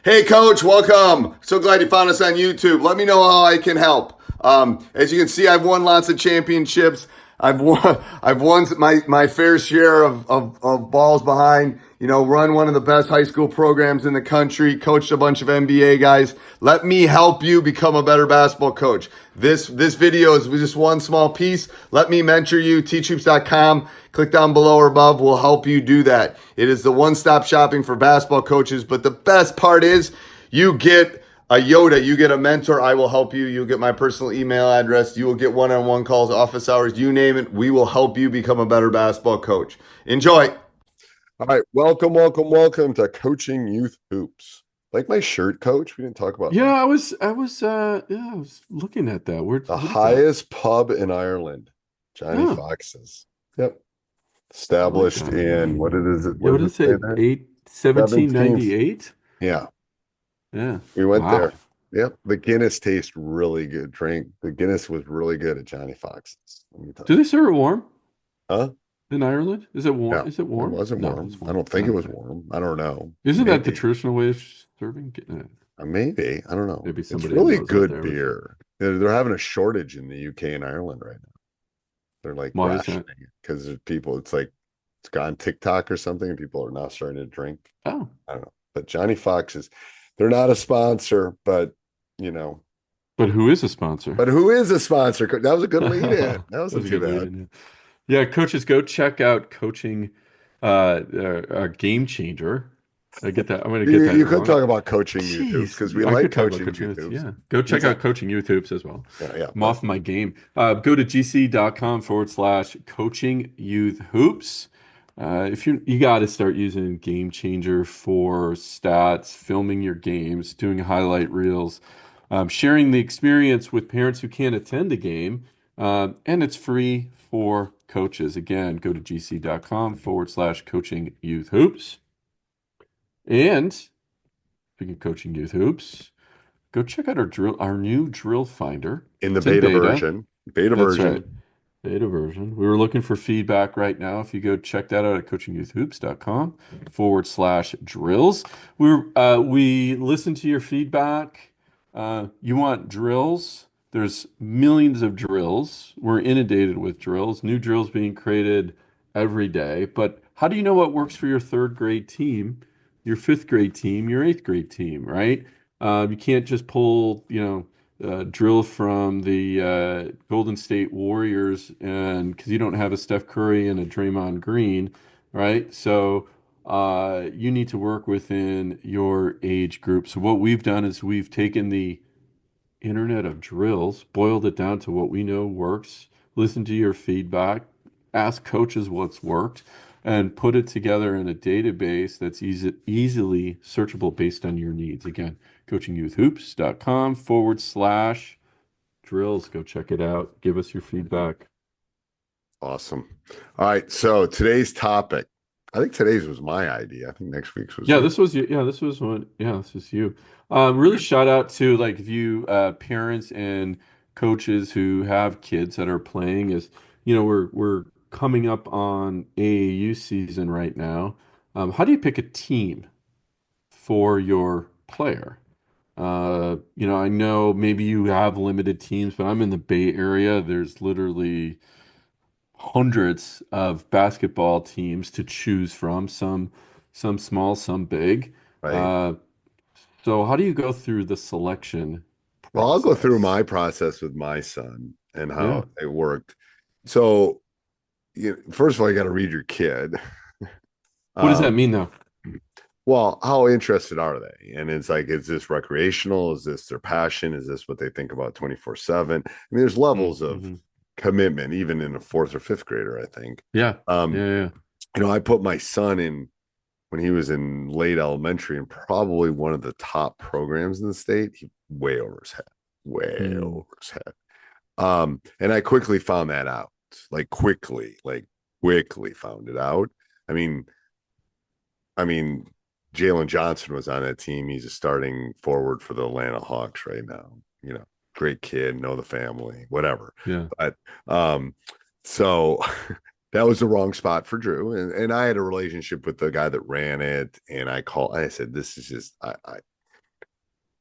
Hey, Coach, welcome. So glad you found us on YouTube. Let me know how I can help. As you can see, I've won lots of championships. I've won my fair share of balls behind. Run one of the best high school programs in the country. Coached a bunch of NBA guys. Let me help you become a better basketball coach. This video is just one small piece. Let me mentor you. Teachhoops.com. Click down below or above. We'll help you do that. It is the one-stop shopping for basketball coaches. But the best part is you get a Yoda, you get a mentor. I will help you. You'll get my personal email address. You will get one-on-one calls, office hours, you name it. We will help you become a better basketball coach. Enjoy. All right, welcome to Coaching Youth Hoops. Like my shirt, Coach. We didn't talk about Yeah, that. I was looking at that. What The is that? highest pub in Ireland, Johnny Oh, Fox's. Yep, I like established that. in what it is. Yeah, What what does did it it say say? there? 17th. 1798? Yeah, Yeah. we went Wow. there. Yep, the Guinness tastes really good. Drink the Guinness was really good at Johnny Fox's. Let me tell Do you. they serve it warm Huh? in Ireland? Is it warm? No, Is it it warm? wasn't No, warm. it's I warm. don't think it was Okay. warm. I don't know. Isn't that the Maybe. traditional way of serving? Maybe. I don't know. Maybe It's somebody really knows out good there with it. beer. They're having a shortage in the UK and Ireland right now. They're like Why is that? rationing it because people, it's like it's gone TikTok or something, and people are now starting to drink. Oh, I don't know. But Johnny Fox they're not a sponsor, but you know, but who is a sponsor? but who is a sponsor? That was a good lead in. That That wasn't was a too good lead bad. in. Yeah, coaches, go check out coaching game changer. I get that. I'm going to You, get that you could wrong. talk about coaching youth hoops because we Jeez, I like could talk about coaching coaching youth hoops. hoops. Yeah. Go check He's a out coaching youth hoops as well. yeah, I'm but off my game. Go to gc.com/, coaching youth hoops. If you got to start using Game Changer for stats, filming your games, doing highlight reels, sharing the experience with parents who can't attend a game, and it's free for coaches. Again, go to gc.com/, coaching youth hoops. And speaking of coaching youth hoops, go check out our new drill finder. in the It's in beta beta. version, beta That's right. version. Beta version. We were looking for feedback right now. If you go check that out at coachingyouthhoops.com/drills. We listen to your feedback. You want drills? There's millions of drills. We're inundated with drills, new drills being created every day. But how do you know what works for your third grade team, your fifth grade team, your eighth grade team, right? You can't just pull, drill from the Golden State Warriors, and because you don't have a Steph Curry and a Draymond Green, right? So you need to work within your age group. So what we've done is we've taken the internet of drills, boiled it down to what we know works, listen to your feedback, ask coaches what's worked, and put it together in a database that's easily searchable based on your needs. Again, coachingyouthhoops.com/drills. Go check it out. Give us your feedback. Awesome. All right. So today's topic, I think today's was my idea. I think next week's was Yeah, you. this was you. Yeah, this was one. Yeah, this is you. Really shout out to like if you parents and coaches who have kids that are playing. Is we're coming up on AAU season right now. How do you pick a team for your player? I know maybe you have limited teams, but I'm in the Bay Area. There's literally hundreds of basketball teams to choose from, some small, some big. Right. Uh, so how do you go through the selection Well, I'll go through process? my process with my son and Yeah. how it worked. So, first of all, you got to read your kid. What does that Um, mean though? well, how interested are they? And it's like, is this recreational? Is this their passion? Is this what they think about 24/7? I mean, there's levels of Mm-hmm. commitment, even in a fourth or fifth grader, I think. Yeah. Um, Yeah. Yeah. I put my son in when he was in late elementary and probably one of the top programs in the state. He way over his head, way Mm. over his head. And I quickly found that out, like quickly found it out. I mean, I mean, Jalen Johnson was on that team. He's a starting forward for the Atlanta Hawks right now. Great kid, know the family, whatever. Yeah. But so that was the wrong spot for Drew. And I had a relationship with the guy that ran it. And I said, this is just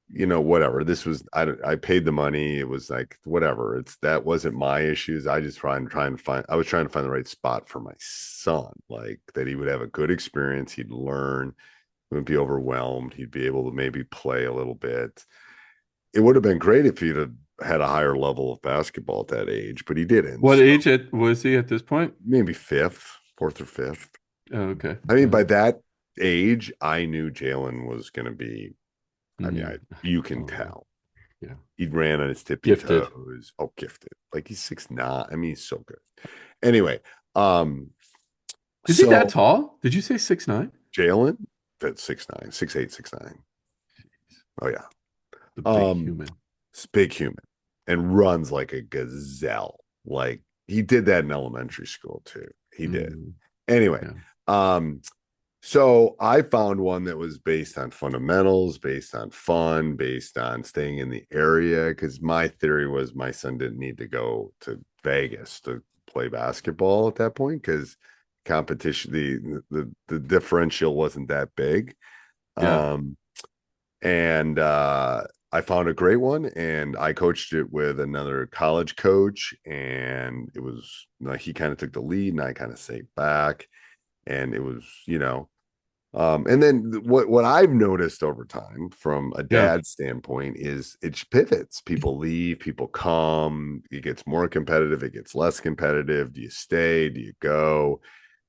whatever. This was I paid the money. It was like whatever. That wasn't my issues. I just I was trying to find the right spot for my son, like that he would have a good experience, he'd learn, he wouldn't be overwhelmed, he'd be able to maybe play a little bit. It would have been great if he'd have had a higher level of basketball at that age, but he didn't. What So age was he at this point? maybe fifth, fourth or fifth. Oh, okay. I mean, Yeah. by that age, I knew Jalen was going to be. I mean, Mm. you can Oh, tell. yeah. He ran on his tippy Gifted. toes. Oh, gifted. Like he's 6'9". I mean, he's so good. Anyway, um, Is he that so tall? Did you say 6'9"? Jalen, that's 6'9", 6'8", 6'9". Oh yeah. The big Um, human. it's big human and runs like a gazelle. Like he did that in elementary school too. He did. Mm, Anyway, yeah. um, so I found one that was based on fundamentals, based on fun, based on staying in the area. Because my theory was my son didn't need to go to Vegas to play basketball at that point because competition, the differential wasn't that big. Yeah. Um, and I found a great one, and I coached it with another college coach, and it was like he kind of took the lead, and I kind of sat back, and it was and then what I've noticed over time from a Yeah. dad standpoint is it pivots. People leave, people come, it gets more competitive, it gets less competitive. Do you stay? Do you go?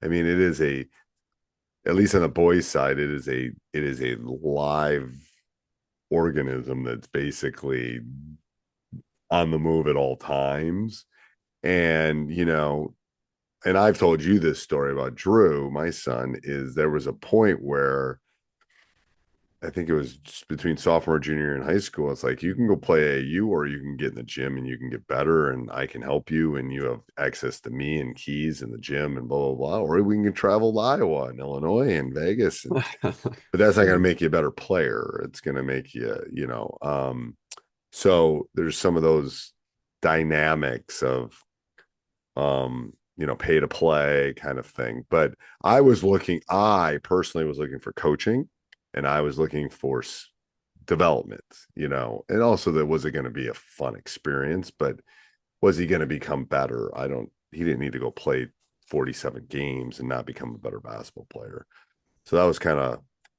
I mean, it is at least on the boys' side, it is a live organism that's basically on the move at all times. And and I've told you this story about Drew, my son, is there was a point where I think it was just between sophomore and junior in high school. It's like you can go play AAU or you can get in the gym and you can get better and I can help you and you have access to me and keys in the gym and blah blah blah. Or we can travel to Iowa and Illinois and Vegas. But that's not going to make you a better player. It's going to make you, so there's some of those dynamics of pay to play kind of thing. But I personally was looking for coaching and I was looking for development, and also that was it going to be a fun experience, but was he going to become better? He didn't need to go play 47 games and not become a better basketball player. So that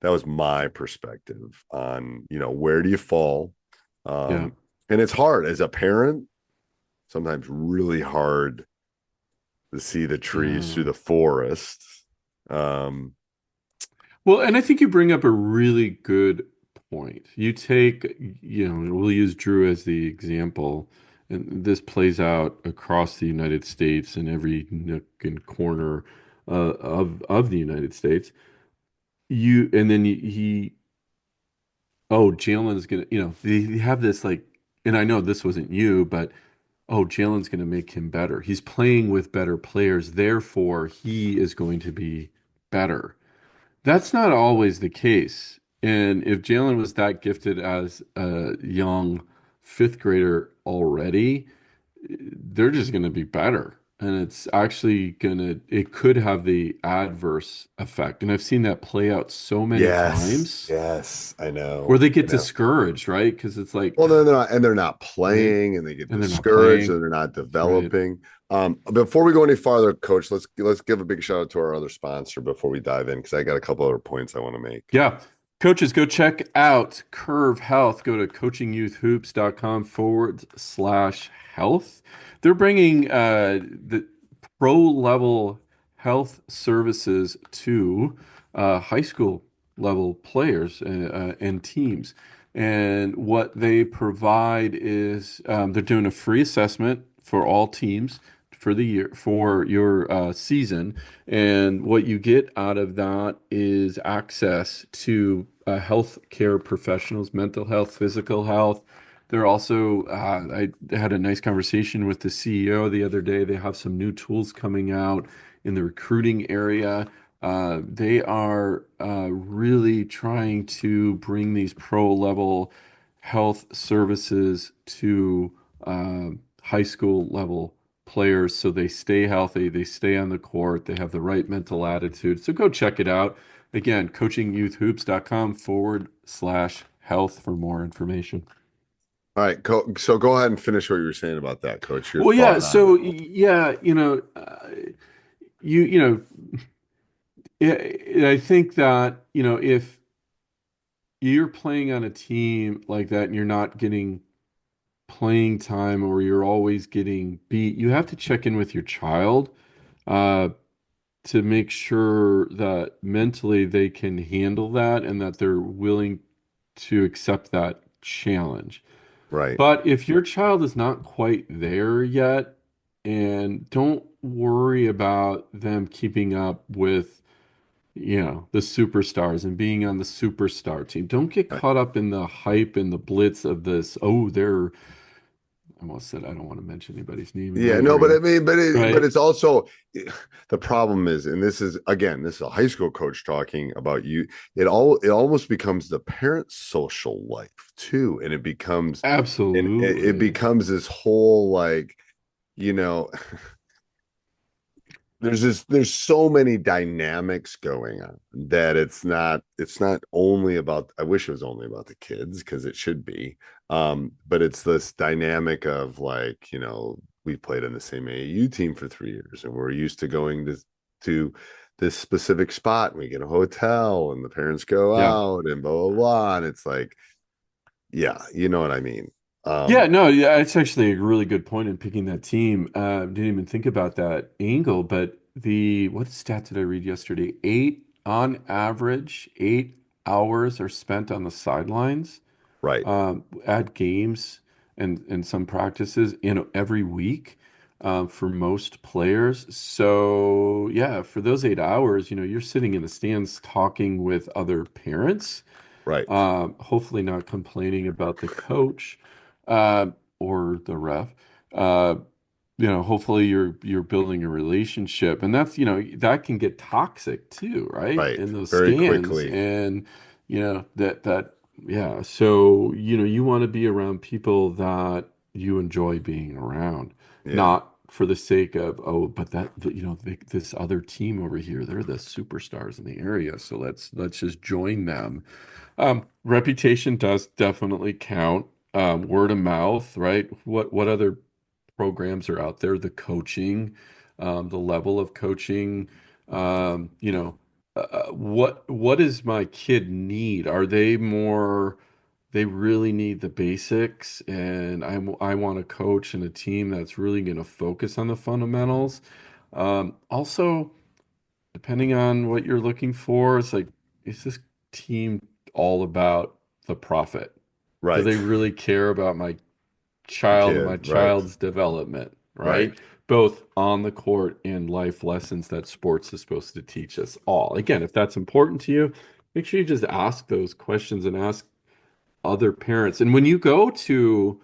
was my perspective on, where do you fall? Yeah. And it's hard as a parent, sometimes really hard to see the trees through Yeah. the forest. Um, Well, and I think you bring up a really good point. We'll use Drew as the example, and this plays out across the United States in every nook and corner of the United States. You and then Jalen's gonna, they have this like, and I know this wasn't you, but Jalen's gonna make him better. He's playing with better players, therefore he is going to be better. That's not always the case. And if Jalen was that gifted as a young fifth grader already, they're just going to be better. And it could have the adverse effect. And I've seen that play out so many yes, times yes, I where know, they I get know. discouraged, right? Because it's like, Well, no, they're not, and they're not right? playing, and they get And they're not discouraged, playing. and they're not That's right. developing. Before we go any farther, Coach, let's give a big shout out to our other sponsor before we dive in, because I got a couple other points I want to make. Yeah. Coaches, go check out Curve Health. Go to coachingyouthhoops.com/health. They're bringing the pro level health services to high school level players and teams. And what they provide is they're doing a free assessment for all teams for the year for your season. And what you get out of that is access to healthcare professionals, mental health, physical health. They're also, I had a nice conversation with the CEO the other day. They have some new tools coming out in the recruiting area. They are really trying to bring these pro level health services to high school level players so they stay healthy, they stay on the court, they have the right mental attitude. So go check it out. Again, coachingyouthhoops.com/health. Health for more information. All right, so go ahead and finish what you were saying about that, Coach. Your Well, yeah. thought on So it. yeah, you know, I think that if you're playing on a team like that and you're not getting playing time or you're always getting beat, you have to check in with your child uh, to make sure that mentally they can handle that and that they're willing to accept that challenge. Right, But if your child is not quite there yet, and don't worry about them keeping up with, the superstars and being on the superstar team. Don't get right. caught up in the hype and the blitz of this. Oh, I almost said I don't want to mention anybody's name in my Yeah, no, but I area, mean, but right? it's also the problem is, and this is again, this is a high school coach talking about you. It almost becomes the parent's social life too, and it Absolutely. becomes this whole like, you know, there's so many dynamics going on that it's not only about, I wish it was only about the kids because it should be, but it's this dynamic of like, we played in the same AAU team for 3 years and we're used to going to this specific spot and we get a hotel and the parents go Yeah. out and blah blah blah, and it's like, yeah, you know what I mean. Yeah, no, yeah, it's actually a really good point in picking that team. Didn't even think about that angle, but what stat did I read yesterday? On average, 8 hours are spent on the sidelines, Right, at games and some practices in every week, for most players. So yeah, for those 8 hours, you're sitting in the stands talking with other parents, right, hopefully not complaining about the coach uh, or the ref. Uh, hopefully you're building a relationship, and that can get toxic too, right? right, In those very stands, quickly. and that yeah. So you want to be around people that you enjoy being around, Yeah, not for the sake of, oh, but this other team over here, they're the superstars in the area, so let's just join them. Reputation does definitely count. Word of mouth, right? What other programs are out there? The coaching, the level of coaching. What does my kid need? Are they more? They really need the basics, and I want a coach and a team that's really going to focus on the fundamentals. Also, depending on what you're looking for, it's like, is this team all about the profit? Do right. they really care about my The child and my kid, right, child's development, right, right? Both on the court and life lessons that sports is supposed to teach us all. Again, if that's important to you, make sure you just ask those questions and ask other parents. And when you go to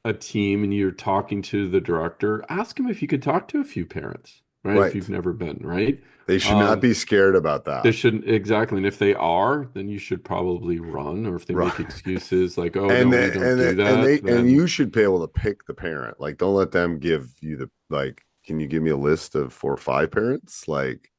a team and you're talking to the director, ask him if you could talk to a few parents, right? If right. you've never been, right? They should not Um, be scared about they that. shouldn't exactly. And if they are, then you should probably run. Or if they make Right. excuses like, "Oh And no, we they, don't and they, do that," and then you should be able to pick the parent. Like, don't let them give you the, like, can you give me a list of 4 or 5 parents? Like,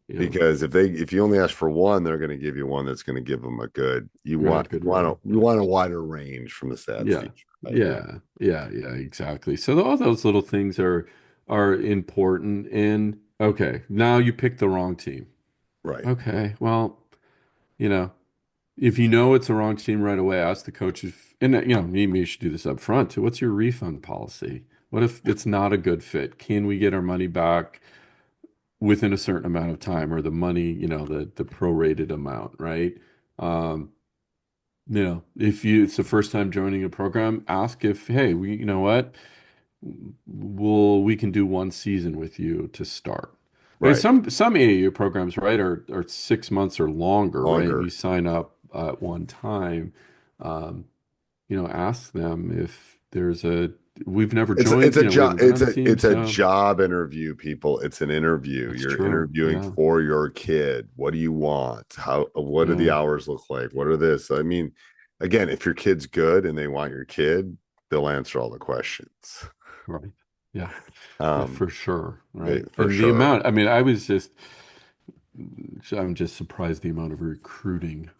yeah, because if you only ask for one, they're going to give you one that's going to give them a good, right, good rating. you want a wider range from the stats Yeah, teacher. I agree. yeah, yeah, yeah, exactly. So all those little things are important. And okay, now you picked the wrong team. Right. Okay, well, you know, if you know it's the wrong team right away, ask the coaches, and maybe you should do this up front too. What's your refund policy? What if it's not a good fit? Can we get our money back within a certain amount of time, or the money, the prorated amount, right? Um, if it's the first time joining a program, ask if, hey, you know what, we can do one season with you to start. I mean, Right. some AAU programs, right, are 6 months or longer, right? And you Longer. sign up at one time. Um, ask them if we've never It's joined, a we job. haven't been on the team, It's a so job interview, people. It's an interview. that's You're true. interviewing Yeah, for your kid. What do you want? What do the yeah, hours look like? What are this? I mean, again, if your kid's good and they want your kid, they'll answer all the questions. right. Yeah. Yeah, Um, for sure, right? for And the sure. amount, I mean, I'm just surprised the amount of recruiting.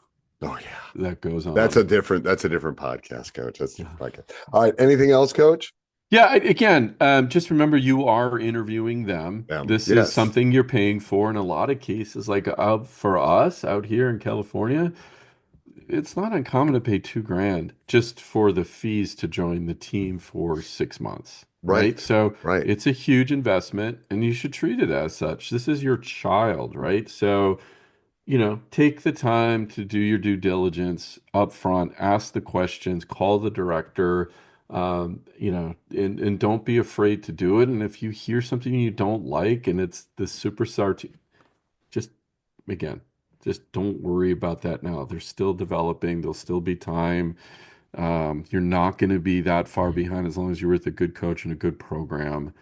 Oh yeah. that goes on. That's a different podcast, Coach. That's a different podcast. All right. Anything else, Coach? Yeah, again, just remember you are interviewing them. This is Yes. something you're paying for in a lot of cases. Like for us out here in California, it's not uncommon to pay 2 grand just for the fees to join the team for 6 months, right? Right. So Right. it's a huge investment, and you should treat it as such. This is your child, right? So take the time to do your due diligence up front, ask the questions, call the director, and don't be afraid to do it. And if you hear something you don't like and it's the superstar team, just again, just don't worry about that now. They're still developing, there'll still be time. You're not going to be that far behind as long as you're with a good coach and a good program,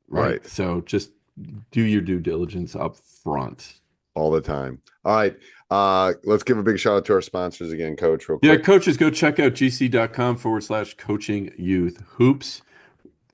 right? Right. So just do your due diligence up front. All the time. All right. Let's give a big shout out to our sponsors again, Coach, real Yeah, quick. coaches, go check out gc.com/coaching youth hoops,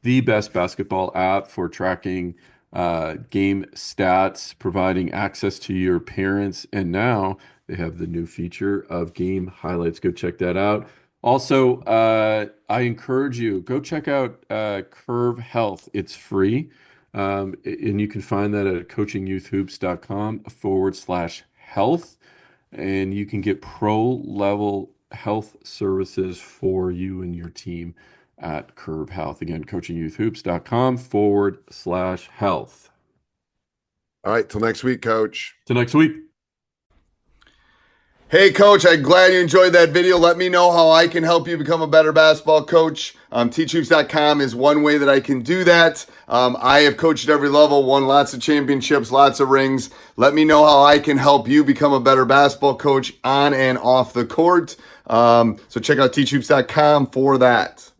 the best basketball app for tracking game stats, providing access to your parents. And now they have the new feature of game highlights. Go check that out. Also, I encourage you, go check out Curve Health. It's free. And you can find that at coachingyouthhoops.com/health. And you can get pro level health services for you and your team at Curve Health. Again, coachingyouthhoops.com/health. All right. Till next week, Coach. Till next week. Hey, Coach, I'm glad you enjoyed that video. Let me know how I can help you become a better basketball coach. Teachhoops.com is one way that I can do that. I have coached at every level, won lots of championships, lots of rings. Let me know how I can help you become a better basketball coach on and off the court. So check out teachhoops.com for that.